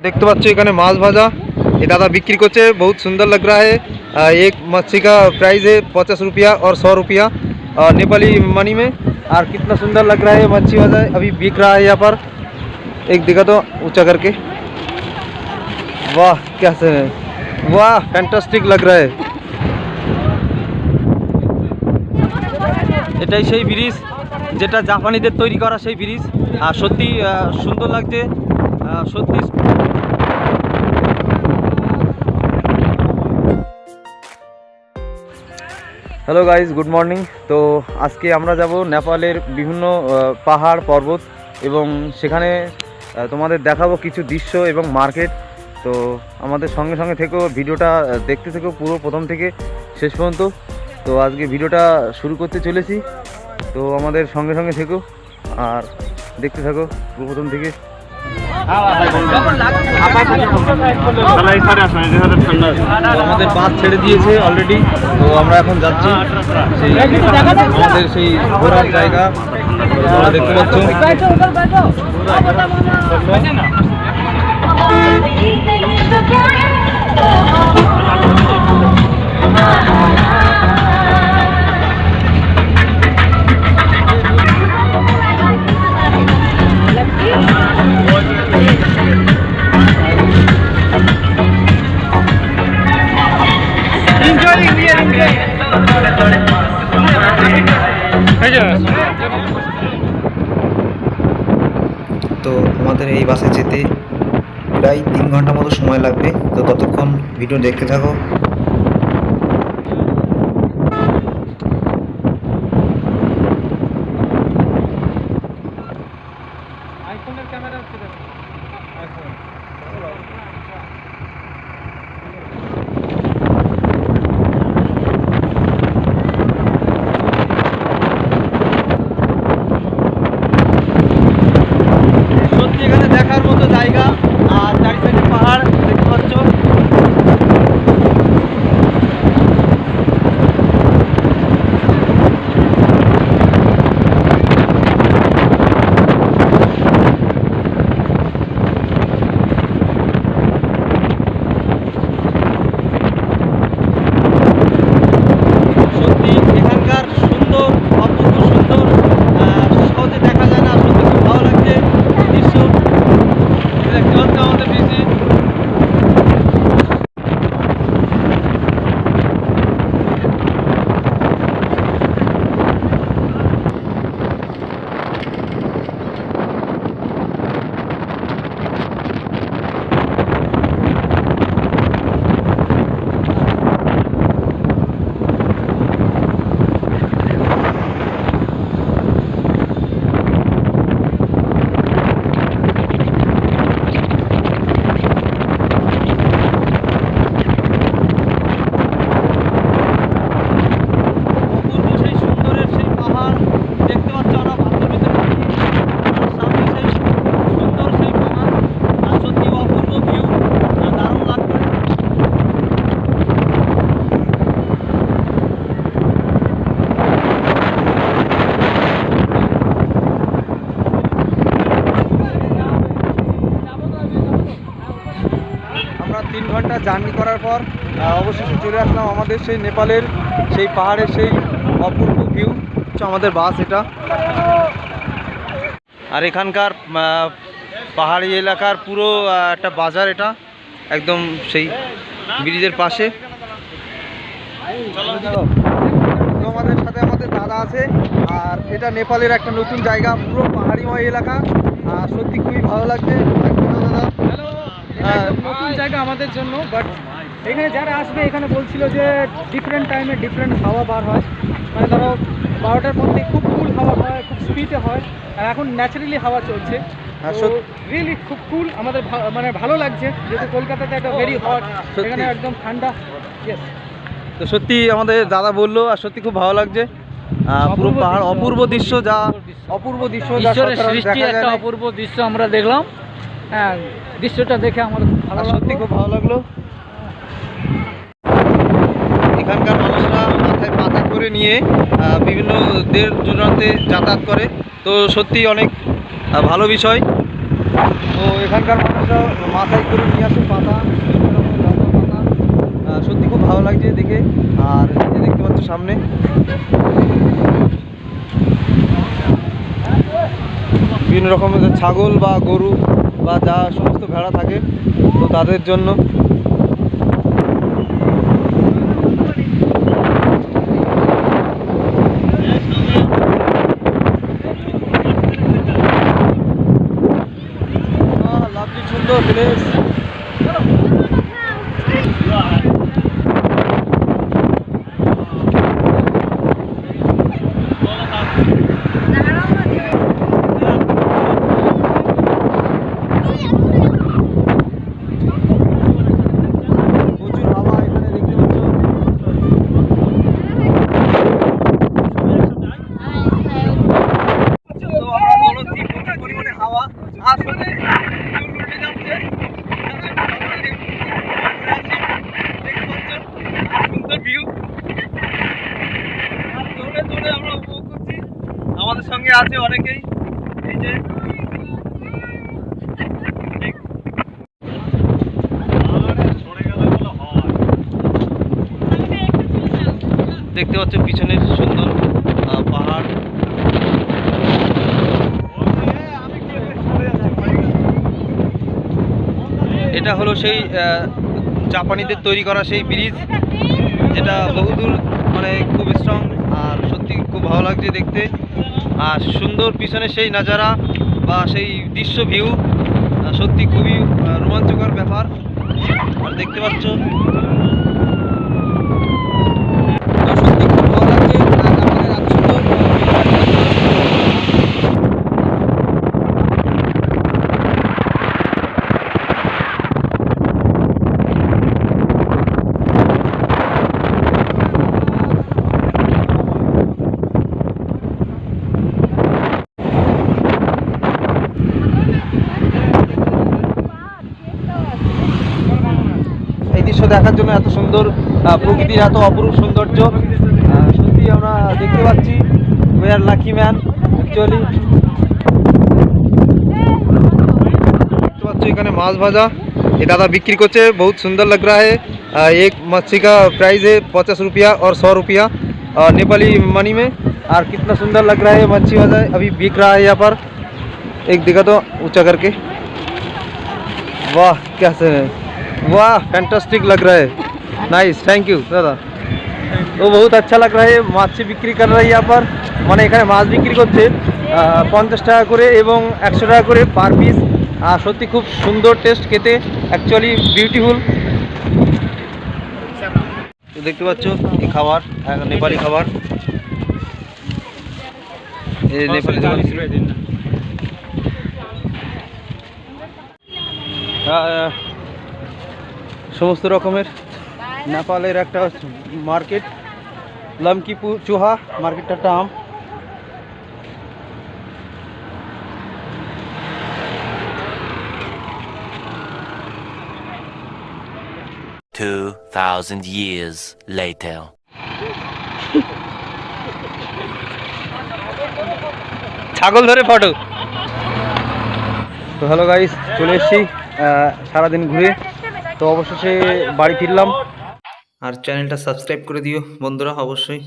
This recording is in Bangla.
देखते पाচ্ছ এখানে माछ भाजा ये दादा बिक्री करছে बहुत सुंदर लग रहा है। एक मच्छी का प्राइस है 50 रुपया और 100 रुपया नेपाली मनी में। और कितना सुंदर लग रहा है मच्छी भाजा अभी बिक रहा है यहाँ पर। एक दिखा तो ऊंचा करके, वाह कैसे है, वाह फैंटास्टिक लग रहा है। এটাই সেই ব্রিজ যেটা জাপানিদের তৈরি করা সেই ব্রিজ। আর সত্যি সুন্দর লাগছে সত্যি। Hello guys, good morning. তো আজকে আমরা যাব নেপালের বিভিন্ন পাহাড় পর্বত এবং সেখানে তোমাদের দেখাবো কিছু দৃশ্য এবং মার্কেট। তো আমাদের সঙ্গে সঙ্গে থেকেও ভিডিওটা দেখতে থেকেও পুরো প্রথম থেকে শেষ পর্যন্ত। তো আজকে ভিডিওটা শুরু করতে চলেছি, তো আমাদের সঙ্গে সঙ্গে থেকো আর দেখতে থাকো পুরো প্রথম থেকে। আমাদের বাস ছেড়ে দিয়েছে অলরেডি, তো আমরা এখন যাচ্ছি সেই আমাদের সেই ঘোরার জায়গা তোমরা দেখতে পাচ্ছ। তো আমাদের এই বাসে যেতে প্রায় 3 ঘন্টা মতো সময় লাগবে, তো ততক্ষণ ভিডিও দেখতে থাকো। দেখার মতো জায়গা আর চারি সাইডে পাহাড় দেখতে পাচ্ছ। সত্যি এখানকার সুন্দর, অপূর্ব সুন্দর, সহজে দেখা যায় না, সত্যি খুব ভালো লাগছে দৃশ্য। আমাদের বিজি ঘন্টা জার্নি করার পর অবশেষে চলে আসলাম আমাদের সেই নেপালের সেই পাহাড়ের সেই অপূর্ব ভিউ। আমাদের বাস এটা, আর এখানকার পাহাড়ি এলাকার পুরো একটা বাজার এটা একদম সেই ব্রিজের পাশে। তো আমাদের সাথে আমাদের দাদা আছে, আর এটা নেপালের একটা নতুন জায়গা, পুরো পাহাড়িময় এলাকা, আর সত্যি খুবই ভালো লাগছে। দাদা নতুন জায়গা আমাদের জন্য, বাট এখানে যারা আসবে এখানে বলছিল যে ডিফারেন্ট টাইমে ডিফারেন্ট হাওয়া বার হয়, মানে ধরো 12টার পর থেকে খুব কুল হাওয়া হয়, খুব স্পিডে হয়, আর এখন ন্যাচারালি হাওয়া চলছে। রিয়েলি খুব কুল, আমাদের মানে ভালো লাগছে, যেহেতু কলকাতাতে একটা ভেরি হট, এখানে একদম ঠান্ডা। তো সত্যি আমাদের দাদা বললো, আর সত্যি খুব ভালো লাগছে। পুরো পাহাড় অপূর্ব দৃশ্য, যা অপূর্ব দৃশ্য, একটা অপূর্ব দৃশ্য আমরা দেখলাম। হ্যাঁ, দৃশ্যটা দেখে আমার সত্যি খুব ভালো লাগলো। এখানকার মানুষরা মাথায় পাতা করে নিয়ে বিভিন্ন দেশ দূরান্তে যাতায়াত করে, তো সত্যি অনেক ভালো বিষয়। তো এখানকার মানুষ ছাগলটা মাথায় করে নিয়ে আসে পাতা, বিভিন্ন রকমের লতা পাতা। সত্যি খুব ভালো লাগছে দেখে। আর এই যে দেখতে পাচ্ছ সামনে বিভিন্ন রকমের ছাগল বা গরু বা যা সমস্ত ভেড়া থাকে, তো তাদের জন্য লাভলি সুন্দর প্লেস। প্রচুর হাওয়া এখানে দেখতে পাচ্ছ। তো আমরা দৌড়চ্ছি, প্রচুর পরিমাণে হাওয়া আসলে উল্টে যাচ্ছে। সুন্দর ভিউ, দৌড়ে দৌড়ে আমরা উপভোগ করছি। আমাদের সঙ্গে আছে অনেকেই, এই যে দেখতে পাচ্ছ পিছনের সুন্দর পাহাড়। এটা হলো সেই জাপানিদের তৈরি করা সেই ব্রিজ, যেটা বহুদূর মানে খুব স্ট্রং আর সত্যি খুব ভালো লাগছে দেখতে। আর সুন্দর পিছনে সেই নাজারা বা সেই দৃশ্য ভিউ, সত্যি খুবই রোমাঞ্চকর ব্যাপার। আর দেখতে পাচ্ছ তো সত্যি খুব ভালো লাগছে। আমাদের এত সুন্দর এই দৃশ্য দেখার জন্য, এত সুন্দর প্রকৃতির এত অপরূপ সৌন্দর্য, সত্যি আমরা দেখতে পাচ্ছি। We are lucky man actually. দেখতে পাচ্ছ এখানে মাছ ভাজা ये दादा बिक्री करते बहुत सुंदर लग रहा है। एक मच्छी का प्राइस है 50 रुपया और 100 रुपया नेपाली मनी में। और कितना सुंदर लग रहा है मच्छी भाजा, अभी बिक रहा है यहाँ पर। एक दिखा तो ऊंचा करके, वाह कैसे है, वाह फैंटास्टिक लग रहा है, नाइस, थैंक यू दादा। तो बहुत अच्छा लग रहा है। মাছি বিক্রি कर रहा है यहाँ पर, মানে এখানে মাছ বিক্রি করছে 50 টাকা করে এবং 100 টাকা করে পার পিস। আর সত্যি খুব সুন্দর টেস্ট খেতে, অ্যাকচুয়ালি বিউটিফুল। তো দেখতে পাচ্ছ এই খাবার নেপালি খাবার, এই নেপালি সমস্ত রকমের নেপালের একটা মার্কেট, লমকিপুর চুহা মার্কেটটার নাম। 2,000 years later. ছাগল ধরে ফটো। তো হ্যালো গাইস, চলে এসেছি সারাদিন ঘুরে, তো অবশেষে বাড়ি ফিরলাম। আর চ্যানেলটা সাবস্ক্রাইব করে দিও বন্ধুরা অবশ্যই।